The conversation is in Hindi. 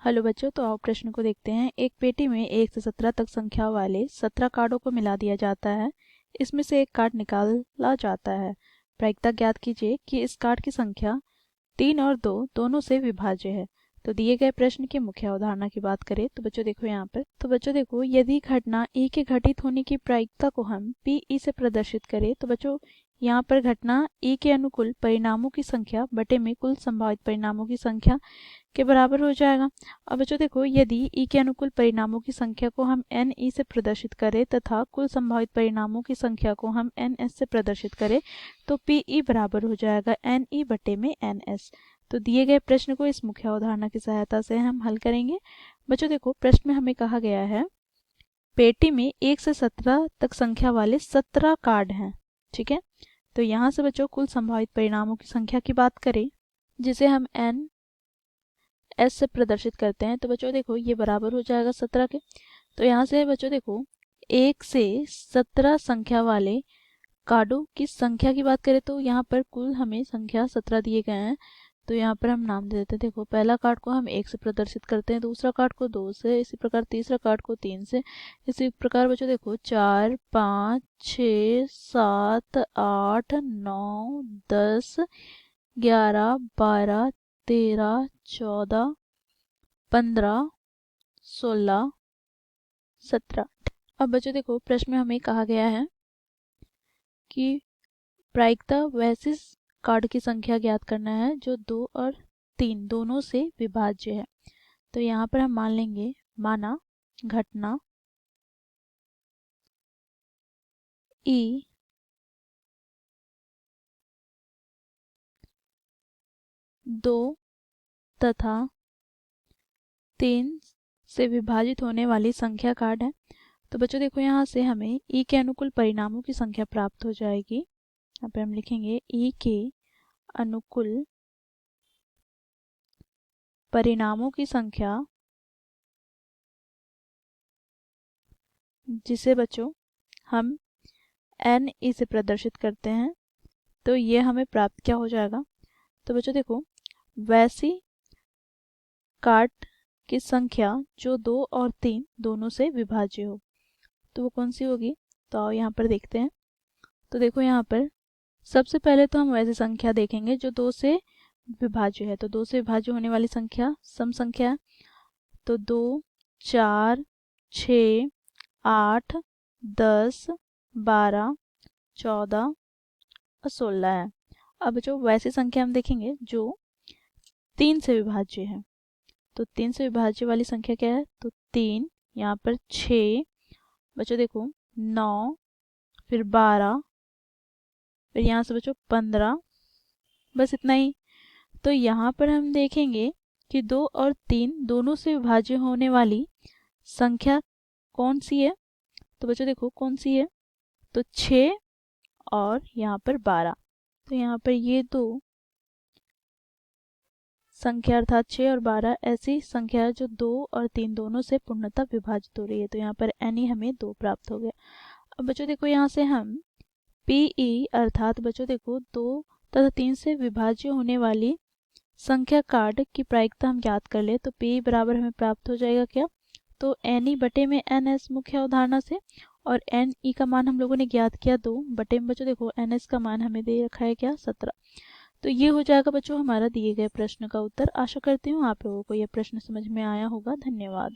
हेलो बच्चों, तो आओ प्रश्न को देखते हैं। एक पेटी में 1 से 17 तक संख्या वाले 17 कार्डों को मिला दिया जाता है। इसमें से एक कार्ड निकाला जाता है। प्रायिकता ज्ञात कीजिए कि इस कार्ड की संख्या 3 और 2 दोनों से विभाज्य है। तो दिए गए प्रश्न की मुख्य अवधारणा की बात करें तो बच्चों देखो यहाँ पर, तो बच्चों देखो, यदि घटना ई के घटित होने की प्रायिकता को हम पी ई से प्रदर्शित करें तो बच्चों यहाँ पर घटना ई के अनुकूल परिणामों की संख्या बटे में कुल संभावित परिणामों की संख्या के बराबर हो जाएगा। अब बच्चों देखो, यदि ई के अनुकूल परिणामों की संख्या को हम एन ई से प्रदर्शित करें तथा कुल संभावित परिणामों की संख्या को हम एन एस से प्रदर्शित करें तो पी ई बराबर हो जाएगा एन ई बटे में एन एस। तो दिए गए प्रश्न को इस मुख्य अवधारणा की सहायता से हम हल करेंगे। बच्चों देखो, प्रश्न में हमें कहा गया है पेटी में 1 से 17 तक संख्या वाले 17 कार्ड हैं। ठीक है, तो यहाँ से बच्चों कुल संभावित परिणामों की संख्या की बात करें जिसे हम एन एस से प्रदर्शित करते हैं तो बच्चों देखो ये बराबर हो जाएगा 17 के। तो यहाँ से बच्चों देखो 1 से 17 संख्या वाले कार्डों की संख्या की बात करें तो यहाँ पर कुल हमें संख्या 17 दिए गए हैं। तो यहाँ पर हम नाम दे देते हैं। देखो, पहला कार्ड को हम 1 से प्रदर्शित करते हैं, दूसरा कार्ड को 2 से, इसी प्रकार तीसरा कार्ड को 3 से, इसी प्रकार बच्चों देखो 4 5 6 7 8 9 10 11 12 13 14 15 16 17। अब बच्चों देखो, प्रश्न में हमें कहा गया है कि प्रायिकता वैसे कार्ड की संख्या ज्ञात करना है जो 2 और 3 दोनों से विभाज्य है। तो यहाँ पर हम मान लेंगे, माना घटना ई दो तथा 3 से विभाजित होने वाली संख्या कार्ड है। तो बच्चों देखो, यहाँ से हमें ई के अनुकूल परिणामों की संख्या प्राप्त हो जाएगी। यहाँ पे हम लिखेंगे ई के अनुकूल परिणामों की संख्या, जिसे बच्चों हम एन ई से प्रदर्शित करते हैं। तो ये हमें प्राप्त क्या हो जाएगा, तो बच्चों देखो, वैसी कार्ड की संख्या जो 2 और 3 दोनों से विभाज्य हो। तो वो कौन सी होगी, तो आओ यहाँ पर देखते हैं। तो देखो, यहाँ पर सबसे पहले तो हम वैसी संख्या देखेंगे जो 2 से विभाज्य है। तो 2 से विभाज्य होने वाली संख्या सम संख्या है। तो 2 4 6 8 10 12 14 और 16 है। अब जो वैसी संख्या हम देखेंगे जो 3 से विभाज्य है। तो 3 से विभाज्य वाली संख्या क्या है, तो 3, यहाँ पर 6, बच्चों देखो 9, फिर 12, फिर यहाँ से बच्चों 15, बस इतना ही। तो यहाँ पर हम देखेंगे कि 2 और 3 दोनों से विभाज्य होने वाली संख्या कौन सी है, तो बच्चों देखो कौन सी है, तो 6 और यहाँ पर 12। तो यहाँ पर ये दो संख्या अर्थात 6 और 12 ऐसी संख्या है जो 2 और 3 दोनों से पूर्णतः विभाजित हो रही है। तो यहाँ पर एन ई हमें 2 प्राप्त हो गया। अब बच्चों देखो, यहाँ से हम पी ई अर्थात बच्चों देखो 2 तथा 3 से विभाज्य होने वाली संख्या कार्ड की प्रायिकता हम ज्ञात कर ले तो पी बराबर हमें प्राप्त हो जाएगा क्या, तो एन ई बटे में एन एस मुख्य अवधारणा से, और एन ई का मान हम लोगों ने ज्ञात किया 2 बटे में बच्चों देखो एन एस का मान हमें दे रखा है क्या, 17। तो ये हो जाएगा बच्चों हमारा दिए गए प्रश्न का उत्तर। आशा करती हूँ आप लोगों को यह प्रश्न समझ में आया होगा। धन्यवाद।